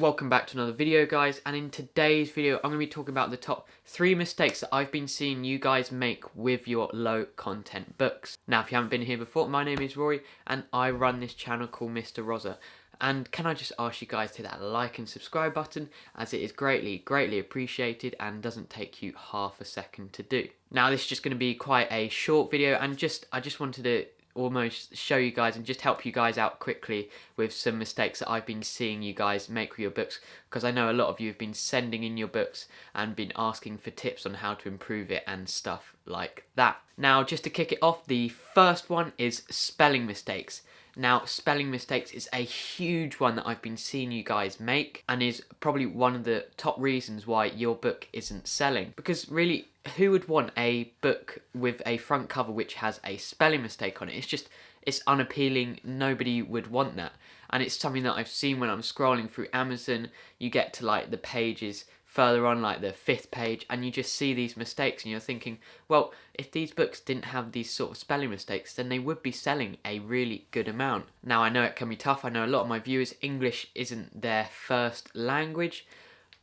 Welcome back to another video, guys, and in today's video I'm going to be talking about the top 3 mistakes that I've been seeing you guys make with your low content books. Now, if you haven't been here before, my name is Rory and I run this channel called Mr. Rosa. And can I just ask you guys to hit that like and subscribe button, as it is greatly appreciated and doesn't take you half a second to do. Now, this is just going to be quite a short video, and I just wanted to almost show you guys and just help you guys out quickly with some mistakes that I've been seeing you guys make with your books, because I know a lot of you have been sending in your books and been asking for tips on how to improve it and stuff like that. Now, just to kick it off, the first one is spelling mistakes. Now, spelling mistakes is a huge one that I've been seeing you guys make, and is probably one of the top reasons why your book isn't selling. Because really, who would want a book with a front cover which has a spelling mistake on it? It's unappealing. Nobody would want that. And it's something that I've seen when I'm scrolling through Amazon. You get to like the pages further on, like the 5th page, and you just see these mistakes and you're thinking, well, if these books didn't have these sort of spelling mistakes, then they would be selling a really good amount. Now, I know it can be tough. I know a lot of my viewers, English isn't their first language,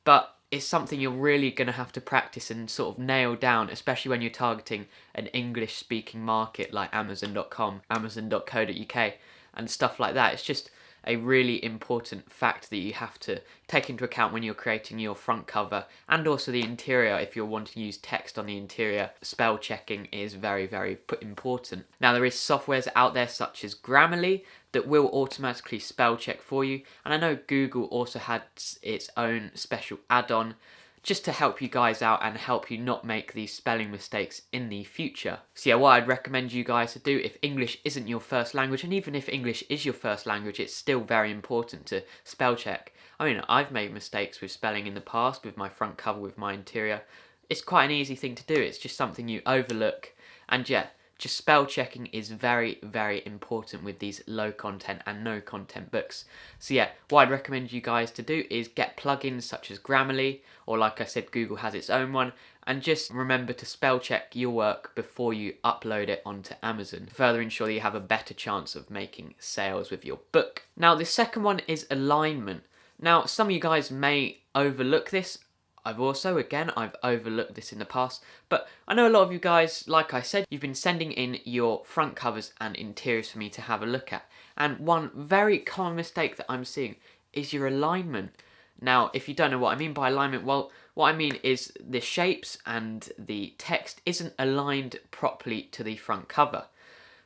but it's something you're really going to have to practice and sort of nail down, especially when you're targeting an English speaking market like Amazon.com, Amazon.co.uk and stuff like that. It's just a really important fact that you have to take into account when you're creating your front cover, and also the interior. If you're wanting to use text on the interior, spell checking is very important. Now, there is softwares out there such as Grammarly that will automatically spell check for you, and I know Google also had its own special add-on just to help you guys out and help you not make these spelling mistakes in the future. So yeah, what I'd recommend you guys to do, if English isn't your first language, and even if English is your first language, it's still very important to spell check. I mean, I've made mistakes with spelling in the past with my front cover, with my interior. It's quite an easy thing to do. It's just something you overlook, and yeah, just spell checking is very important with these low content and no content books. So yeah, what I'd recommend you guys to do is get plugins such as Grammarly, or like I said, Google has its own one, and just remember to spell check your work before you upload it onto Amazon to further ensure that you have a better chance of making sales with your book. Now, the second one is alignment. Now, some of you guys may overlook this. I've overlooked this in the past, but I know a lot of you guys, like I said, you've been sending in your front covers and interiors for me to have a look at. And one very common mistake that I'm seeing is your alignment. Now, if you don't know what I mean by alignment, well, what I mean is the shapes and the text isn't aligned properly to the front cover.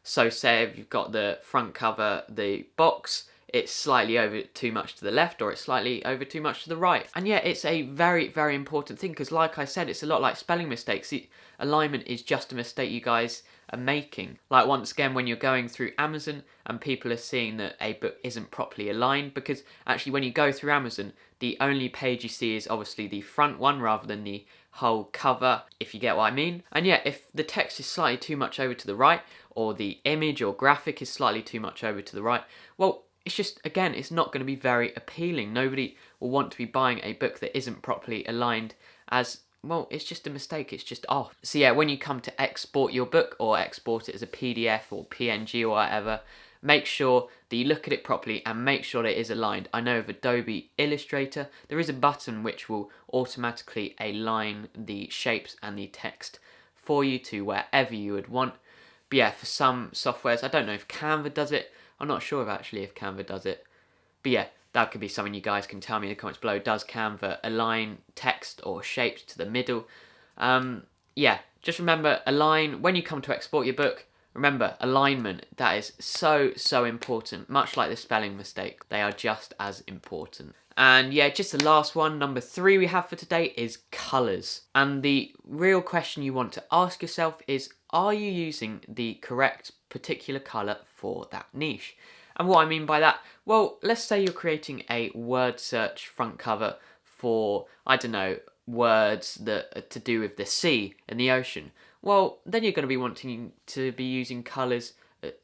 So say if you've got the front cover, the box, it's slightly over too much to the left, or it's slightly over too much to the right. And yeah, it's a very important thing, because like I said, it's a lot like spelling mistakes. The alignment is just a mistake you guys are making. Like, once again, when you're going through Amazon and people are seeing that a book isn't properly aligned, because actually when you go through Amazon, the only page you see is obviously the front one rather than the whole cover, if you get what I mean. And yeah, if the text is slightly too much over to the right, or the image or graphic is slightly too much over to the right, well, it's just, again, it's not going to be very appealing. Nobody will want to be buying a book that isn't properly aligned, as, well, it's just a mistake, it's just off. So yeah, when you come to export your book, or export it as a PDF or PNG or whatever, make sure that you look at it properly and make sure that it is aligned. I know with Adobe Illustrator, there is a button which will automatically align the shapes and the text for you to wherever you would want. But yeah, for some softwares, I don't know if Canva does it. I'm not sure if Canva does it. But yeah, that could be something you guys can tell me in the comments below. Does Canva align text or shapes to the middle? Yeah, just remember, align. When you come to export your book, remember, alignment, that is so important. Much like the spelling mistake, they are just as important. And yeah, just the last one, number 3 we have for today is colours. And the real question you want to ask yourself is, are you using the correct particular colour for that niche? And what I mean by that, well, let's say you're creating a word search front cover for, I don't know, words that are to do with the sea and the ocean. Well, then you're going to be wanting to be using colours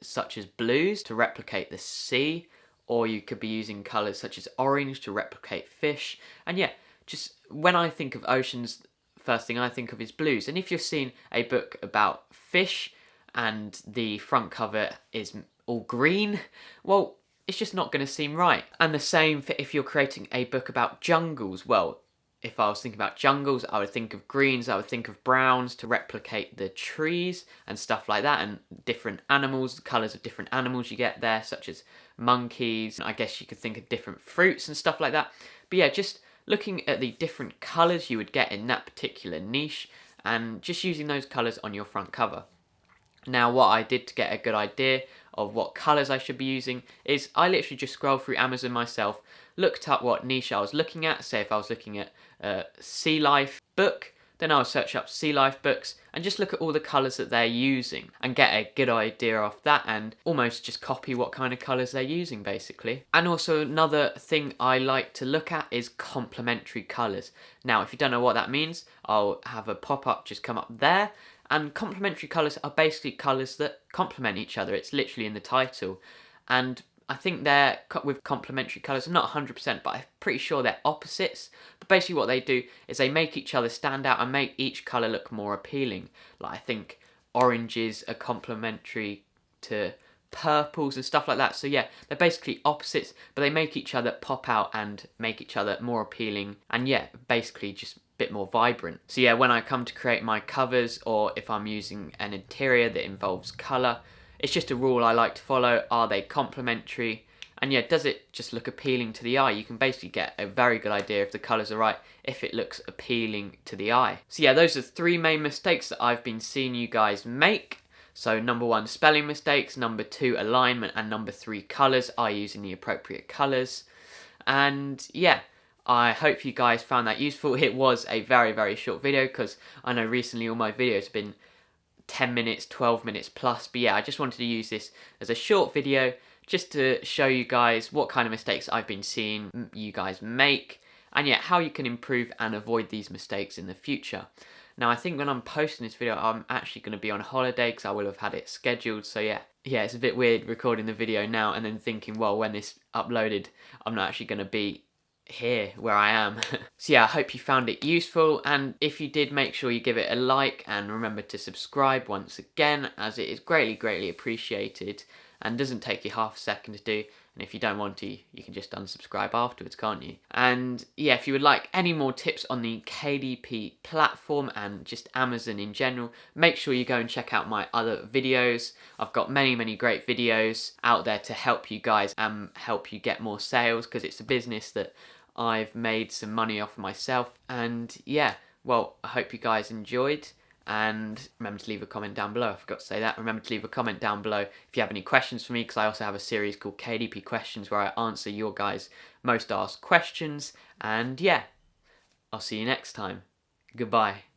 such as blues to replicate the sea, or you could be using colours such as orange to replicate fish. And yeah, just when I think of oceans, first thing I think of is blues. And if you're seeing a book about fish and the front cover is all green, well, it's just not going to seem right. And the same for if you're creating a book about jungles. Well, if I was thinking about jungles, I would think of greens, I would think of browns to replicate the trees and stuff like that, and different animals, the colours of different animals you get there, such as monkeys. I guess you could think of different fruits and stuff like that. But yeah, just looking at the different colours you would get in that particular niche, and just using those colours on your front cover. Now, what I did to get a good idea of what colours I should be using is I literally just scrolled through Amazon myself, looked up what niche I was looking at. Say if I was looking at a sea life book, then I'll search up sea life books and just look at all the colours that they're using and get a good idea of that, and almost just copy what kind of colours they're using basically. And also another thing I like to look at is complementary colours. Now, if you don't know what that means, I'll have a pop-up just come up there. And complementary colours are basically colours that complement each other. It's literally in the title. And I think they're, with complementary colours, I'm not 100%, but I'm pretty sure they're opposites. But basically what they do is they make each other stand out and make each colour look more appealing. Like, I think oranges are complementary to purples and stuff like that. So yeah, they're basically opposites, but they make each other pop out and make each other more appealing. And yeah, basically just bit more vibrant. So yeah, when I come to create my covers, or if I'm using an interior that involves colour, it's just a rule I like to follow. Are they complementary? And yeah, does it just look appealing to the eye? You can basically get a very good idea if the colours are right, if it looks appealing to the eye. So yeah, those are 3 main mistakes that I've been seeing you guys make. So number 1, spelling mistakes, number 2, alignment, and number 3, colours. Are you using the appropriate colours? And yeah, I hope you guys found that useful. It was a very, very short video because I know recently all my videos have been 10 minutes, 12 minutes plus. But yeah, I just wanted to use this as a short video just to show you guys what kind of mistakes I've been seeing you guys make, and yeah, how you can improve and avoid these mistakes in the future. Now, I think when I'm posting this video, I'm actually going to be on holiday because I will have had it scheduled. So yeah, it's a bit weird recording the video now and then thinking, well, when this uploaded, I'm not actually going to be here where I am. So yeah, I hope you found it useful, and if you did, make sure you give it a like and remember to subscribe once again, as it is greatly appreciated and doesn't take you half a second to do. And if you don't want to, you can just unsubscribe afterwards, can't you? And yeah, if you would like any more tips on the KDP platform and just Amazon in general, make sure you go and check out my other videos. I've got many great videos out there to help you guys and help you get more sales, because it's a business that I've made some money off myself. And yeah, well, I hope you guys enjoyed. And remember to leave a comment down below. I forgot to say that. Remember to leave a comment down below if you have any questions for me, because I also have a series called KDP Questions where I answer your guys' most asked questions. And yeah, I'll see you next time. Goodbye.